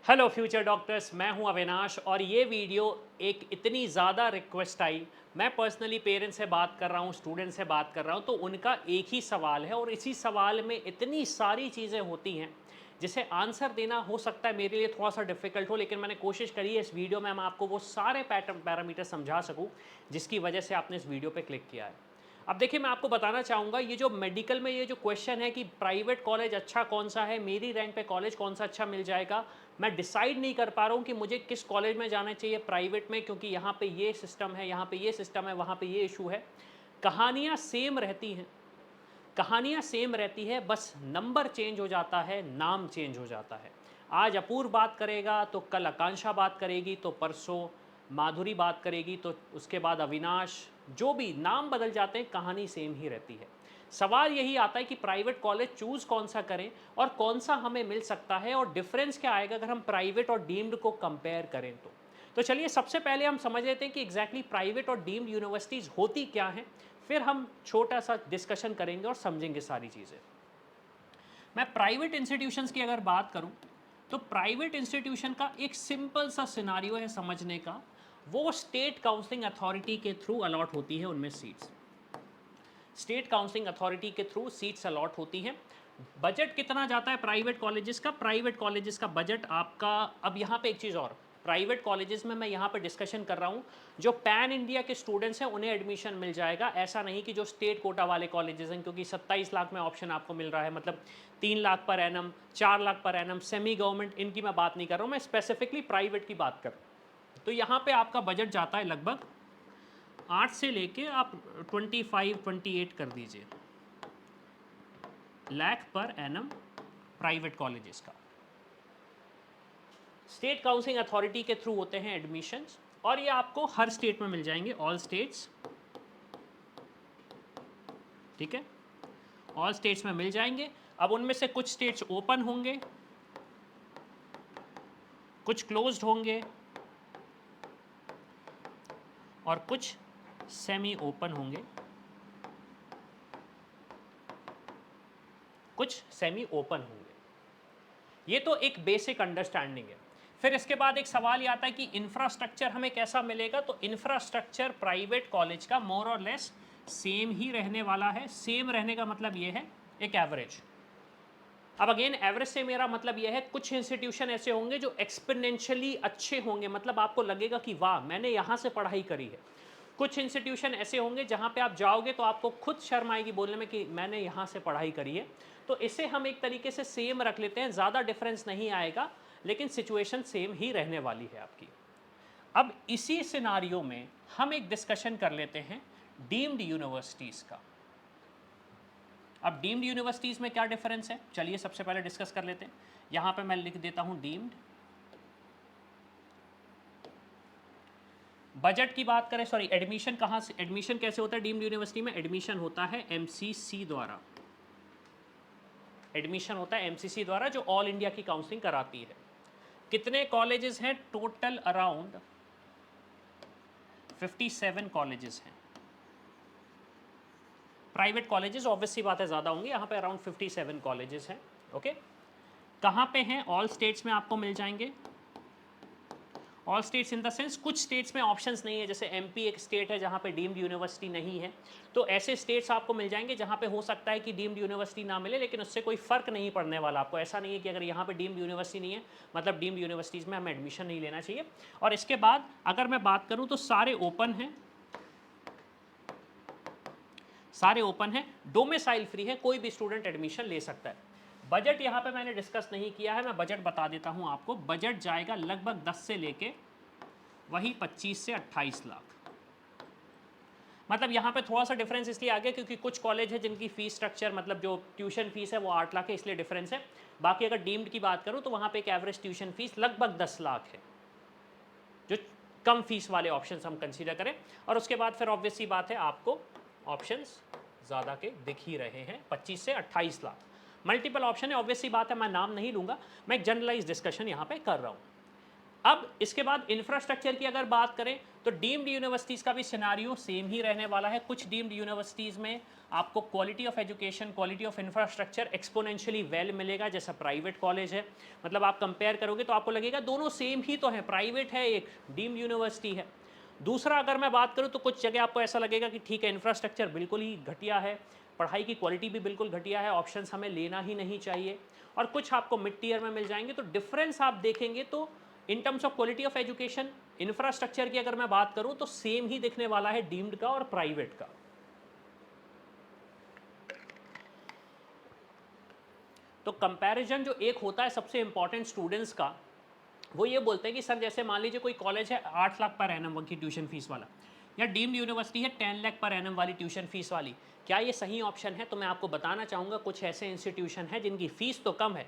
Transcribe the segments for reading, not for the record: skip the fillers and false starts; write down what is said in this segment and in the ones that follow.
Hello future doctors, मैं हूं अविनाश और ये वीडियो एक इतनी ज़्यादा रिक्वेस्ट आई। मैं पर्सनली पेरेंट्स से बात कर रहा हूं, स्टूडेंट से बात कर रहा हूं, तो उनका एक ही सवाल है और इसी सवाल में इतनी सारी चीज़ें होती हैं जिसे आंसर देना हो सकता है मेरे लिए थोड़ा सा डिफिकल्ट हो, लेकिन मैंने कोशिश करी है इस वीडियो में मैं आपको वो सारे पैरामीटर समझा सकूं जिसकी वजह से आपने इस वीडियो पे क्लिक किया है। अब देखिए, मैं आपको बताना चाहूँगा, ये जो मेडिकल में ये जो क्वेश्चन है कि प्राइवेट कॉलेज अच्छा कौन सा है, मेरी रैंक पे कॉलेज कौन सा अच्छा मिल जाएगा, मैं डिसाइड नहीं कर पा रहा हूँ कि मुझे किस कॉलेज में जाना चाहिए प्राइवेट में, क्योंकि यहाँ पे ये सिस्टम है, यहाँ पे ये सिस्टम है, वहाँ पे ये इशू है। कहानियाँ सेम रहती हैं, कहानियाँ सेम रहती है, बस नंबर चेंज हो जाता है, नाम चेंज हो जाता है। आज अपूर्व बात करेगा तो कल आकांक्षा बात करेगी, तो परसों माधुरी बात करेगी, तो उसके बाद अविनाश। जो भी नाम बदल जाते हैं, कहानी सेम ही रहती है। सवाल यही आता है कि प्राइवेट कॉलेज चूज कौन सा करें और कौन सा हमें मिल सकता है, और डिफरेंस क्या आएगा अगर हम प्राइवेट और डीम्ड को कंपेयर करें तो चलिए सबसे पहले हम समझ लेते हैं कि एग्जैक्टली प्राइवेट और डीम्ड यूनिवर्सिटीज़ होती क्या हैं। फिर हम छोटा सा डिस्कशन करेंगे और समझेंगे सारी चीज़ें। मैं प्राइवेट इंस्टीट्यूशंस की अगर बात करूं तो प्राइवेट इंस्टीट्यूशन का एक सिंपल सा सिनारियो है समझने का। वो स्टेट काउंसलिंग अथॉरिटी के थ्रू अलॉट होती है, उनमें सीट्स स्टेट काउंसलिंग अथॉरिटी के थ्रू सीट्स अलॉट होती हैं। बजट कितना जाता है प्राइवेट कॉलेजेस का? प्राइवेट कॉलेजेस का बजट आपका, अब यहाँ पे एक चीज़ और, प्राइवेट कॉलेजेस में मैं यहाँ पे डिस्कशन कर रहा हूँ, जो पैन इंडिया के स्टूडेंट्स हैं उन्हें एडमिशन मिल जाएगा। ऐसा नहीं कि जो स्टेट कोटा वाले कॉलेजेस हैं, क्योंकि 27 लाख में ऑप्शन आपको मिल रहा है, मतलब 3 lakh per annum, 4 lakh per annum, semi government, इनकी मैं बात नहीं कर रहा हूँ, मैं स्पेसिफिकली प्राइवेट की बात कर रहा हूँ। तो यहाँ पे आपका बजट जाता है लगभग 8 से लेके आप 25-28 कर दीजिए lakh per annum private colleges का। स्टेट काउंसलिंग अथॉरिटी के थ्रू होते हैं एडमिशन्स, और ये आपको हर स्टेट में मिल जाएंगे, ऑल स्टेट्स। ठीक है, ऑल स्टेट्स में मिल जाएंगे। अब उनमें से कुछ स्टेट्स ओपन होंगे, कुछ क्लोज्ड होंगे और कुछ सेमी ओपन होंगे, कुछ सेमी ओपन होंगे। ये तो एक बेसिक अंडरस्टैंडिंग है। फिर इसके बाद एक सवाल ये आता है कि इंफ्रास्ट्रक्चर हमें कैसा मिलेगा। तो इंफ्रास्ट्रक्चर प्राइवेट कॉलेज का मोर और लेस सेम ही रहने वाला है। सेम रहने का मतलब ये है एक एवरेज। अब अगेन एवरेज से मेरा मतलब यह है, कुछ इंस्टीट्यूशन ऐसे होंगे जो एक्सपोनेंशियली अच्छे होंगे, मतलब आपको लगेगा कि वाह मैंने यहाँ से पढ़ाई करी है। कुछ इंस्टीट्यूशन ऐसे होंगे जहाँ पे आप जाओगे तो आपको खुद शर्म आएगी बोलने में कि मैंने यहाँ से पढ़ाई करी है। तो इसे हम एक तरीके से सेम रख लेते हैं, ज़्यादा डिफरेंस नहीं आएगा, लेकिन सिचुएशन सेम ही रहने वाली है आपकी। अब इसी सिनारियो में हम एक डिस्कशन कर लेते हैं डीम्ड यूनिवर्सिटीज़ का। अब डीम्ड यूनिवर्सिटीज़ में क्या डिफरेंस है, चलिए सबसे पहले डिस्कस कर लेते हैं। यहाँ पे मैं लिख देता हूँ डीम्ड। बजट की बात करें, सॉरी एडमिशन कहाँ से, एडमिशन कैसे होता है डीम्ड यूनिवर्सिटी में? एडमिशन होता है एमसीसी द्वारा। एडमिशन होता है एमसीसी द्वारा, जो ऑल इंडिया की काउंसलिंग कराती है। कितने कॉलेजेस हैं टोटल? अराउंड 57 कॉलेजेस हैं। प्राइवेट कॉलेजेस ऑब्वियस सी बात है ज़्यादा होंगे, यहाँ पे अराउंड 57 कॉलेजेस हैं। ओके, कहाँ पे हैं? ऑल स्टेट्स में आपको मिल जाएंगे। All states in the sense कुछ स्टेट्स में ऑप्शंस नहीं है, जैसे एमपी एक स्टेट है जहाँ पे डीम्ड यूनिवर्सिटी नहीं है, तो ऐसे स्टेट्स आपको मिल जाएंगे जहाँ पे हो सकता है कि डीम्ड यूनिवर्सिटी ना मिले, लेकिन उससे कोई फ़र्क नहीं पड़ने वाला आपको। ऐसा नहीं है कि अगर यहाँ पे डीम्ड यूनिवर्सिटी नहीं है मतलब डीम्ड यूनिवर्सिटीज़ में हमें एडमिशन नहीं लेना चाहिए। और इसके बाद अगर मैं बात करूँ तो सारे ओपन हैं, सारे ओपन हैं, डोमिसाइल फ्री है, कोई भी स्टूडेंट एडमिशन ले सकता है। बजट यहाँ पे मैंने डिस्कस नहीं किया है, मैं बजट बता देता हूँ आपको। बजट जाएगा लगभग 10 से लेके वही 25 से 28 लाख। मतलब यहाँ पे थोड़ा सा डिफरेंस इसलिए आ गया क्योंकि कुछ कॉलेज है जिनकी फीस स्ट्रक्चर, मतलब जो ट्यूशन फीस है वो 8 लाख है, इसलिए डिफरेंस है। बाकी अगर डीम्ड की बात करूँ तो वहाँ पे एक एवरेज ट्यूशन फीस लगभग 10 लाख है, जो कम फीस वाले ऑप्शंस हम कंसीडर करें। और उसके बाद फिर ऑब्वियस सी बात है, आपको ऑप्शंस ज़्यादा के दिख ही रहे हैं, 25 से 28 लाख मल्टीपल ऑप्शन है। ऑब्वियस सी बात है, मैं नाम नहीं लूँगा, मैं एक जनरलाइज डिस्कशन यहाँ पे कर रहा हूँ। अब इसके बाद इंफ्रास्ट्रक्चर की अगर बात करें तो डीम्ड यूनिवर्सिटीज़ का भी सिनारियो सेम ही रहने वाला है। कुछ डीम्ड यूनिवर्सिटीज़ में आपको quality of education, quality of infrastructure exponentially well मिलेगा, जैसा प्राइवेट कॉलेज है। मतलब आप कंपेयर करोगे तो आपको लगेगा दोनों सेम ही तो है, प्राइवेट है एक, डीम्ड यूनिवर्सिटी है। दूसरा अगर मैं बात करूँ तो कुछ जगह आपको ऐसा लगेगा कि ठीक है इंफ्रास्ट्रक्चर बिल्कुल ही घटिया है, पढ़ाई की क्वालिटी भी बिल्कुल घटिया है, ऑप्शंस हमें लेना ही नहीं चाहिए। और कुछ आपको मिड टीयर में मिल जाएंगे। तो डिफरेंस आप देखेंगे तो in terms of quality of education, infrastructure की अगर मैं बात करूं तो सेम ही दिखने वाला है डीम्ड का और प्राइवेट का। तो कंपैरिजन जो एक होता है सबसे इंपॉर्टेंट स्टूडेंट्स का, वो ये बोलते हैं कि सर जैसे मान लीजिए कोई कॉलेज है 8 लाख पर एनम की ट्यूशन फीस वाला, या डीम्ड यूनिवर्सिटी है 10 लाख पर एनम वाली ट्यूशन फीस वाली, क्या ये सही ऑप्शन है? तो मैं आपको बताना चाहूँगा कुछ ऐसे इंस्टीट्यूशन हैं जिनकी फ़ीस तो कम है,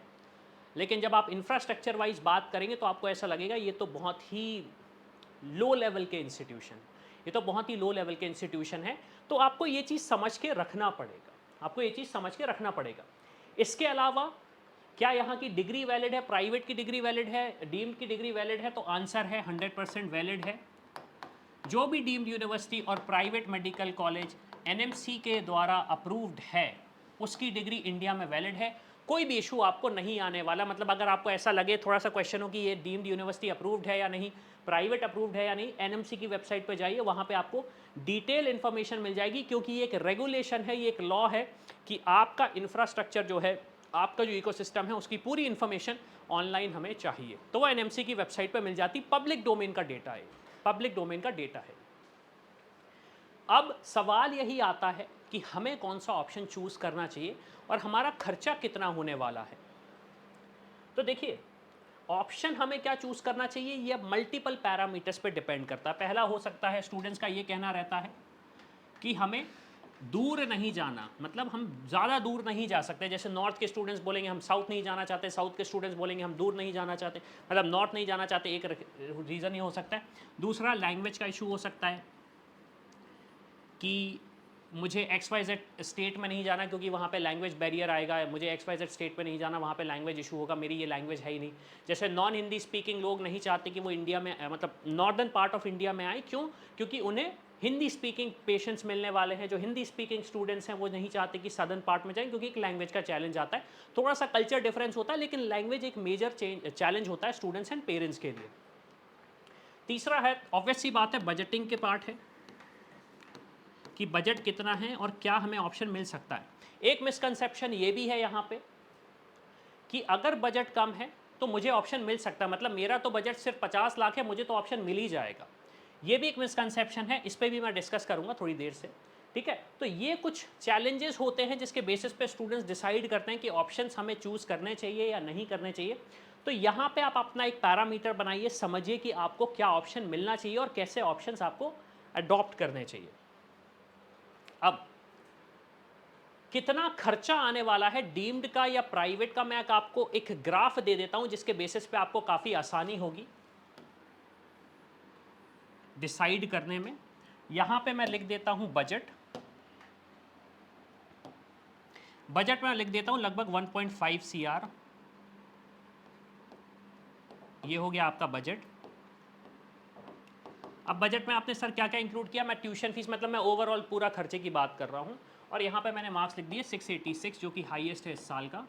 लेकिन जब आप इंफ्रास्ट्रक्चर वाइज बात करेंगे तो आपको ऐसा लगेगा ये तो बहुत ही लो लेवल के इंस्टीट्यूशन, ये तो बहुत ही लो लेवल के इंस्टीट्यूशन है। तो आपको ये चीज़ समझ के रखना पड़ेगा, आपको ये चीज़ समझ के रखना पड़ेगा। इसके अलावा क्या यहाँ की डिग्री वैलिड है, प्राइवेट की डिग्री वैलिड है, डीम्ड की डिग्री वैलिड है? तो आंसर है 100% वैलिड है। जो भी डीम्ड यूनिवर्सिटी और प्राइवेट मेडिकल कॉलेज एनएमसी के द्वारा अप्रूव्ड है उसकी डिग्री इंडिया में वैलिड है। कोई भी इशू आपको नहीं आने वाला। मतलब अगर आपको ऐसा लगे थोड़ा सा क्वेश्चन हो कि ये डीम्ड यूनिवर्सिटी अप्रूव्ड है या नहीं, प्राइवेट अप्रूव्ड है या नहीं, एनएमसी की वेबसाइट पर जाइए, वहाँ पे आपको डिटेल इन्फॉर्मेशन मिल जाएगी, क्योंकि ये एक रेगुलेशन है, ये एक लॉ है कि आपका इंफ्रास्ट्रक्चर जो है, आपका जो इकोसिस्टम है, उसकी पूरी इन्फॉर्मेशन ऑनलाइन हमें चाहिए। तो वो एनएमसी की वेबसाइट पर मिल जाती, पब्लिक डोमेन का डेटा है, पब्लिक डोमेन का डेटा है। अब सवाल यही आता है कि हमें कौन सा ऑप्शन चूज करना चाहिए और हमारा खर्चा कितना होने वाला है। तो देखिए, ऑप्शन हमें क्या चूज करना चाहिए ये मल्टीपल पैरामीटर्स पे डिपेंड करता है। पहला हो सकता है स्टूडेंट्स का ये कहना रहता है कि हमें दूर नहीं जाना, मतलब हम ज़्यादा दूर नहीं जा सकते। जैसे नॉर्थ के स्टूडेंट्स बोलेंगे हम साउथ नहीं जाना चाहते, साउथ के स्टूडेंट्स बोलेंगे हम दूर नहीं जाना चाहते, मतलब नॉर्थ नहीं जाना चाहते, एक रीज़न ये हो सकता है। दूसरा लैंग्वेज का इशू हो सकता है कि मुझे एक्स वाई जेड स्टेट में नहीं जाना क्योंकि वहाँ पे लैंग्वेज बैरियर आएगा, मुझे एक्स वाई जेड स्टेट में नहीं जाना, वहाँ पे लैंग्वेज इशू होगा, मेरी ये लैंग्वेज है ही नहीं। जैसे नॉन हिंदी स्पीकिंग लोग नहीं चाहते कि वो इंडिया में, मतलब नॉर्दर्न पार्ट ऑफ इंडिया में आए, क्यों? क्योंकि उन्हें हिंदी स्पीकिंग पेशेंट्स मिलने वाले हैं। जो हिंदी स्पीकिंग स्टूडेंट्स हैं वो नहीं चाहते कि सदर्न पार्ट में जाएं, क्योंकि एक लैंग्वेज का चैलेंज आता है, थोड़ा सा कल्चर डिफरेंस होता है, लेकिन लैंग्वेज एक मेजर चैलेंज होता है स्टूडेंट्स एंड पेरेंट्स के लिए। तीसरा है, ऑब्वियस सी बात है, बजटिंग के पार्ट है कि बजट कितना है और क्या हमें ऑप्शन मिल सकता है। एक मिसकंसेप्शन ये भी है यहाँ पे कि अगर बजट कम है तो मुझे ऑप्शन मिल सकता है, मतलब मेरा तो बजट सिर्फ 50 लाख है, मुझे तो ऑप्शन मिल ही जाएगा। ये भी एक मिसकंसेप्शन है, इस पर भी मैं डिस्कस करूँगा थोड़ी देर से, ठीक है। तो ये कुछ चैलेंजेस होते हैं जिसके बेसिस पे स्टूडेंट्स डिसाइड करते हैं कि ऑप्शंस हमें चूज़ करने चाहिए या नहीं करने चाहिए। तो यहाँ पे आप अपना एक पैरामीटर बनाइए, समझिए कि आपको क्या ऑप्शन मिलना चाहिए और कैसे ऑप्शंस आपको अडॉप्ट करने चाहिए। अब कितना खर्चा आने वाला है डीम्ड का या प्राइवेट का, मैं आपको एक ग्राफ दे देता हूं जिसके बेसिस पे आपको काफ़ी आसानी होगी डिसाइड करने में। यहां पे मैं लिख देता हूं बजट, बजट में लिख देता हूं लगभग 1.5 CR, ये हो गया आपका बजट। अब बजट में आपने सर क्या क्या इंक्लूड किया? मैं ट्यूशन फीस, मतलब मैं ओवरऑल पूरा खर्चे की बात कर रहा हूं, और यहाँ पे मैंने मार्क्स लिख दिए 686 जो कि हाईएस्ट है इस साल का।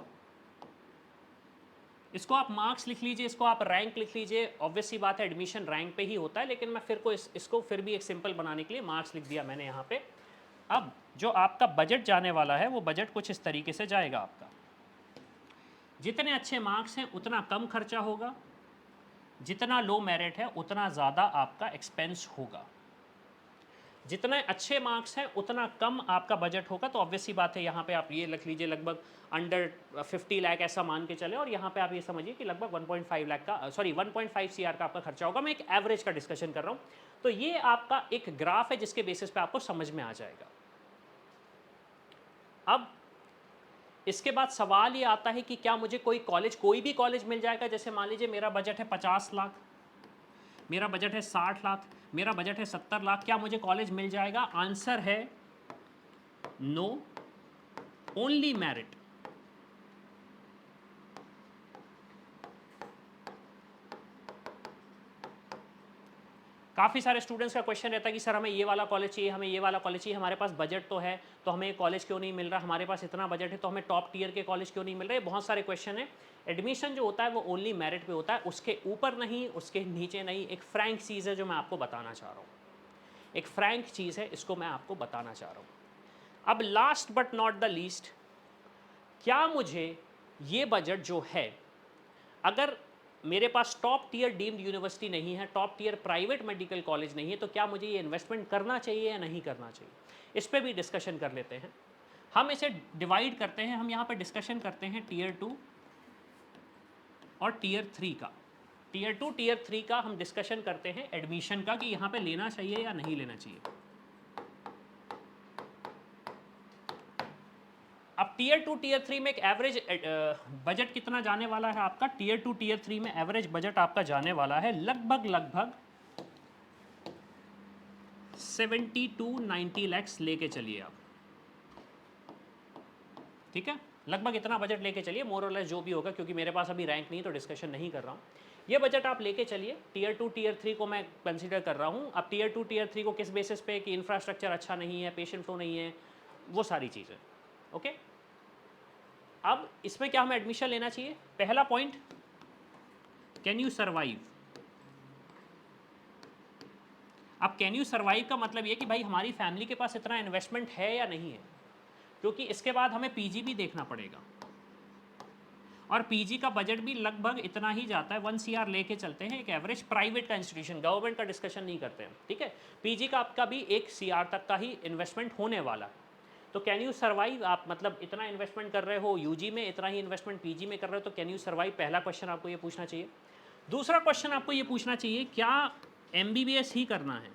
इसको आप मार्क्स लिख लीजिए, इसको आप रैंक लिख लीजिए, ऑब्वियस सी बात है एडमिशन रैंक पे ही होता है, लेकिन मैं फिर को इसको फिर भी एक सिंपल बनाने के लिए मार्क्स लिख दिया मैंने यहाँ पे। अब जो आपका बजट जाने वाला है वो बजट कुछ इस तरीके से जाएगा आपका। जितने अच्छे मार्क्स हैं उतना कम खर्चा होगा, जितना लो मेरिट है उतना ज़्यादा आपका एक्सपेंस होगा। जितने अच्छे मार्क्स हैं उतना कम आपका बजट होगा। तो ऑब्वियस सी बात है, यहाँ पे आप ये लिख लीजिए लगभग अंडर 50 लाख ऐसा मान के चले, और यहाँ पे आप ये समझिए कि लगभग 1.5 लाख का, सॉरी 1.5 CR का आपका खर्चा होगा। मैं एक एवरेज का डिस्कशन कर रहा हूँ। तो ये आपका एक ग्राफ है जिसके बेसिस पे आपको समझ में आ जाएगा। अब इसके बाद सवाल ये आता है कि क्या मुझे कोई भी कॉलेज मिल जाएगा? जैसे मान लीजिए मेरा बजट है 50 लाख, मेरा बजट है 60 लाख, मेरा बजट है 70 लाख, क्या मुझे कॉलेज मिल जाएगा? आंसर है नो, ओनली मेरिट। काफ़ी सारे स्टूडेंट्स का क्वेश्चन रहता है कि सर हमें ये वाला कॉलेज चाहिए, हमें ये वाला कॉलेज चाहिए, हमारे पास बजट तो है तो हमें ये कॉलेज क्यों नहीं मिल रहा, हमारे पास इतना बजट है तो हमें टॉप टीयर के कॉलेज क्यों नहीं मिल रहे। बहुत सारे क्वेश्चन है। एडमिशन जो होता है वो ओनली मेरिट पे होता है, उसके ऊपर नहीं, उसके नीचे नहीं। एक फ्रैंक चीज़ है जो मैं आपको बताना चाह रहा हूँ, एक फ्रैंक चीज़ है, इसको मैं आपको बताना चाह रहा हूँ। अब last but not the least, क्या मुझे ये बजट जो है, अगर मेरे पास टॉप टियर डीम्ड यूनिवर्सिटी नहीं है, top tier private medical college नहीं है, तो क्या मुझे ये इन्वेस्टमेंट करना चाहिए या नहीं करना चाहिए, इस पर भी डिस्कशन कर लेते हैं। हम इसे डिवाइड करते हैं, हम यहाँ पे डिस्कशन करते हैं टियर 2 और टियर 3 का। टियर 2 टियर 3 का हम डिस्कशन करते हैं एडमिशन का, कि यहाँ पे लेना चाहिए या नहीं लेना चाहिए। अब टियर 2 टियर 3 में एक एवरेज बजट कितना जाने वाला है आपका, टियर 2 टियर 3 में एवरेज बजट आपका जाने वाला है लगभग 70 to 90 लैक्स लेके चलिए आप, ठीक है, लगभग इतना बजट लेके चलिए, मोर और लेस जो भी होगा, क्योंकि मेरे पास अभी रैंक नहीं है तो डिस्कशन नहीं कर रहा हूँ। ये बजट आप लेके चलिए। टियर 2 टियर 3 को मैं कंसीडर कर रहा हूँ। अब टियर 2 टियर 3 को किस बेसिस पे, कि इंफ्रास्ट्रक्चर अच्छा नहीं है, पेशेंट फ्लो नहीं है, वो सारी चीज़ें, ओके। अब इसमें क्या हमें एडमिशन लेना चाहिए, पहला पॉइंट, कैन यू सर्वाइव। अब कैन यू सर्वाइव का मतलब ये कि भाई हमारी फैमिली के पास इतना इन्वेस्टमेंट है या नहीं है, क्योंकि इसके बाद हमें पीजी भी देखना पड़ेगा, और पीजी का बजट भी लगभग इतना ही जाता है, 1 CR लेके चलते हैं एक एवरेज प्राइवेट का इंस्टीट्यूशन, गवर्नमेंट का डिस्कशन नहीं करते हैं, ठीक है। पीजी का आपका भी 1 CR तक का ही इन्वेस्टमेंट होने वाला है। तो कैन यू सर्वाइव, आप मतलब इतना इन्वेस्टमेंट कर रहे हो यूजी में, इतना ही इन्वेस्टमेंट पीजी में कर रहे हो, तो कैन यू सर्वाइव, पहला क्वेश्चन आपको ये पूछना चाहिए। दूसरा क्वेश्चन आपको ये पूछना चाहिए, क्या MBBS ही करना है।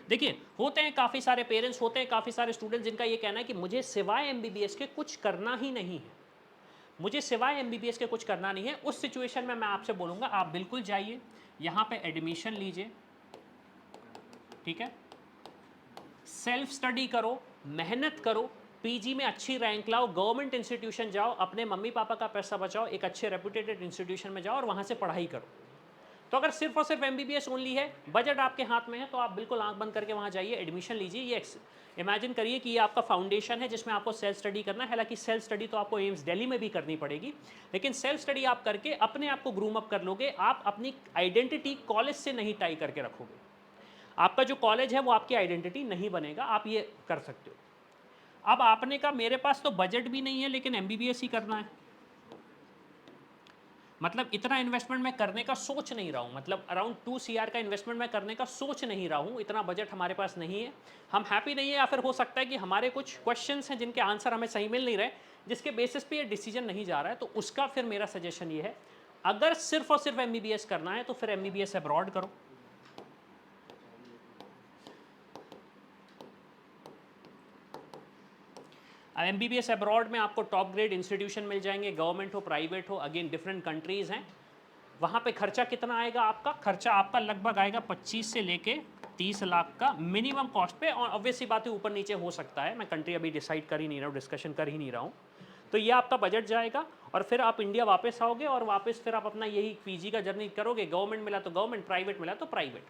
देखिए, होते हैं काफ़ी सारे पेरेंट्स, होते हैं काफ़ी सारे स्टूडेंट्स जिनका ये कहना है कि मुझे सिवाय MBBS के कुछ करना ही नहीं है, मुझे सिवाय MBBS के कुछ करना नहीं है। उस सिचुएशन में मैं आपसे बोलूँगा आप बिल्कुल जाइए, यहाँ पे एडमिशन लीजिए, ठीक है, सेल्फ स्टडी करो, मेहनत करो, पीजी में अच्छी रैंक लाओ, गवर्नमेंट इंस्टीट्यूशन जाओ, अपने मम्मी पापा का पैसा बचाओ, एक अच्छे रेपुटेटेड इंस्टीट्यूशन में जाओ और वहाँ से पढ़ाई करो। तो अगर सिर्फ और सिर्फ MBBS ओनली है, बजट आपके हाथ में है, तो आप बिल्कुल आंख बंद करके वहाँ जाइए, एडमिशन लीजिए। ये इमेजिन करिए कि ये आपका फाउंडेशन है जिसमें आपको सेल्फ स्टडी करना है। हालांकि सेल्फ स्टडी तो आपको एम्स दिल्ली में भी करनी पड़ेगी, लेकिन सेल्फ स्टडी आप करके अपने आप को ग्रूम अप कर लोगे। आप अपनी आइडेंटिटी कॉलेज से नहीं टाई करके रखोगे, आपका जो कॉलेज है वो आपकी आइडेंटिटी नहीं बनेगा, आप ये कर सकते हो। अब आपने कहा मेरे पास तो बजट भी नहीं है लेकिन MBBS ही करना है, मतलब इतना इन्वेस्टमेंट मैं करने का सोच नहीं रहा हूँ, मतलब अराउंड 2 CR का इन्वेस्टमेंट मैं करने का सोच नहीं रहा हूँ, इतना बजट हमारे पास नहीं है, हम हैप्पी नहीं है, या फिर हो सकता है कि हमारे कुछ क्वेश्चंस हैं जिनके आंसर हमें सही मिल नहीं रहे, जिसके बेसिस पे ये डिसीजन नहीं जा रहा है। तो उसका फिर मेरा सजेशन ये है, अगर सिर्फ और सिर्फ MBBS करना है तो फिर MBBS अब्रॉड करो। MBBS अब्रॉड में आपको टॉप ग्रेड इंस्टीट्यूशन मिल जाएंगे, गवर्नमेंट हो प्राइवेट हो, अगेन डिफरेंट कंट्रीज़ हैं। वहाँ पे खर्चा कितना आएगा आपका, खर्चा आपका लगभग आएगा 25 से लेके 30 लाख का मिनिमम कॉस्ट पे, और ऑब्वियसली बात है ऊपर नीचे हो सकता है, मैं कंट्री अभी डिसाइड कर ही नहीं रहा हूँ, डिस्कशन कर ही नहीं रहा हूँ। तो ये आपका बजट जाएगा, और फिर आप इंडिया वापस आओगे और वापस फिर आप अपना यही पीजी का जर्नी करोगे, गवर्नमेंट मिला तो गवर्नमेंट, प्राइवेट मिला तो प्राइवेट।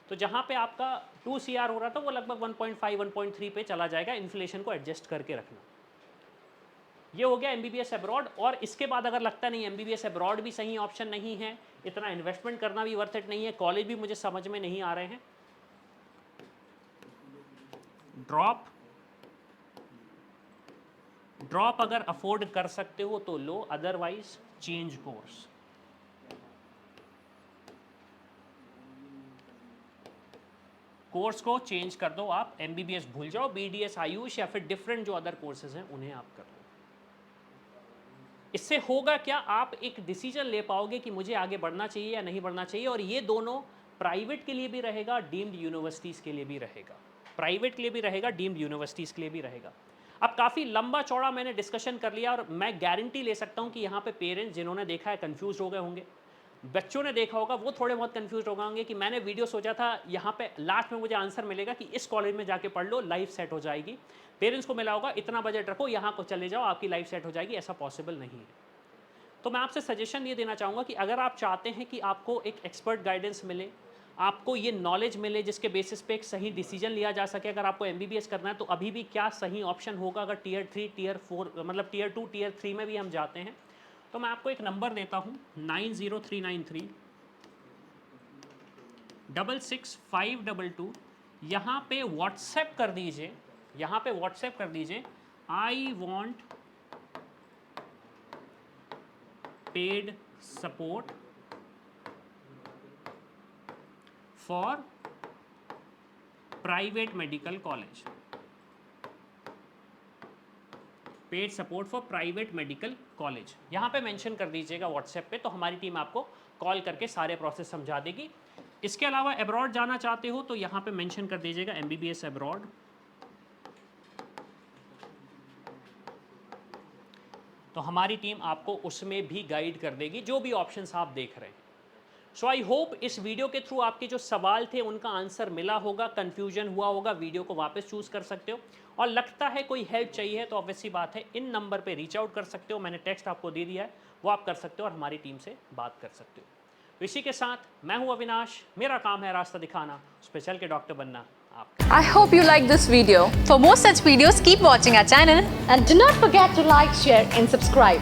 तो जहाँ पे आपका 2 CR हो रहा था वो लगभग 1.5 1.3 पे चला जाएगा, इन्फ्लेशन को एडजस्ट करके रखना। ये हो गया MBBS अब्रॉड। और इसके बाद अगर लगता नहीं MBBS अब्रॉड भी सही ऑप्शन नहीं है, इतना इन्वेस्टमेंट करना भी वर्थ इट नहीं है, कॉलेज भी मुझे समझ में नहीं आ रहे हैं, ड्रॉप अगर अफोर्ड कर सकते हो तो लो, अदरवाइज चेंज कोर्स। कोर्स को चेंज कर दो आप, MBBS भूल जाओ, BDS आयुष या फिर डिफरेंट जो अदर कोर्सेज हैं उन्हें आप कर लो। इससे होगा क्या, आप एक डिसीजन ले पाओगे कि मुझे आगे बढ़ना चाहिए या नहीं बढ़ना चाहिए। और ये दोनों प्राइवेट के लिए भी रहेगा, डीम्ड यूनिवर्सिटीज़ के लिए भी रहेगा, प्राइवेट के लिए भी रहेगा, डीम्ड यूनिवर्सिटीज़ के लिए भी रहेगा। अब काफ़ी लंबा चौड़ा मैंने डिस्कशन कर लिया, और मैं गारंटी ले सकता हूँ कि यहाँ पे पेरेंट्स जिन्होंने देखा है कन्फ्यूज हो गए होंगे, बच्चों ने देखा होगा वो थोड़े बहुत कंफ्यूज हो गए होंगे कि मैंने वीडियो सोचा था यहाँ पे लास्ट में मुझे आंसर मिलेगा कि इस कॉलेज में जाके पढ़ लो, लाइफ सेट हो जाएगी। पेरेंट्स को मिला होगा इतना बजट रखो, यहाँ को चले जाओ, आपकी लाइफ सेट हो जाएगी, ऐसा पॉसिबल नहीं है। तो मैं आपसे सजेशन ये देना चाहूँगा कि अगर आप चाहते हैं कि आपको एक एक्सपर्ट गाइडेंस मिले, आपको ये नॉलेज मिले जिसके बेसिस पे एक सही डिसीजन लिया जा सके, अगर आपको एमबीबीएस करना है तो अभी भी क्या सही ऑप्शन होगा अगर टियर 3 टियर 4 मतलब टियर 2 टियर 3 में भी हम जाते हैं। तो मैं आपको एक नंबर देता हूँ 90393 66522। यहाँ पे व्हाट्सएप कर दीजिए, यहाँ पे व्हाट्सएप कर दीजिए I want paid support for private medical college, paid support for private medical college, यहाँ पे मेंशन कर दीजिएगा व्हाट्सएप पे, तो हमारी टीम आपको कॉल करके सारे प्रोसेस समझा देगी। इसके अलावा अब्रॉड जाना चाहते हो तो यहाँ पे मेंशन कर दीजिएगा एमबीबीएस अब्रॉड, तो हमारी टीम आपको उसमें भी गाइड कर देगी जो भी ऑप्शंस आप देख रहे हैं। सो आई होप इस वीडियो के थ्रू आपके जो सवाल थे उनका आंसर मिला होगा, कंफ्यूजन हुआ होगा, वीडियो को वापस चूज कर सकते हो, और लगता है कोई हेल्प चाहिए तो ऑब्वियस सी बात है इन नंबर पे रीच आउट कर सकते हो, मैंने टेक्स्ट आपको दे दिया है, वो आप कर सकते हो और हमारी टीम से बात कर सकते हो। तो इसी के साथ मैं हूं अविनाश, मेरा काम है रास्ता दिखाना, स्पेशल के डॉक्टर बनना आपका। I hope you like this video. For more such videos, keep watching our channel And do not forget to like, share and subscribe.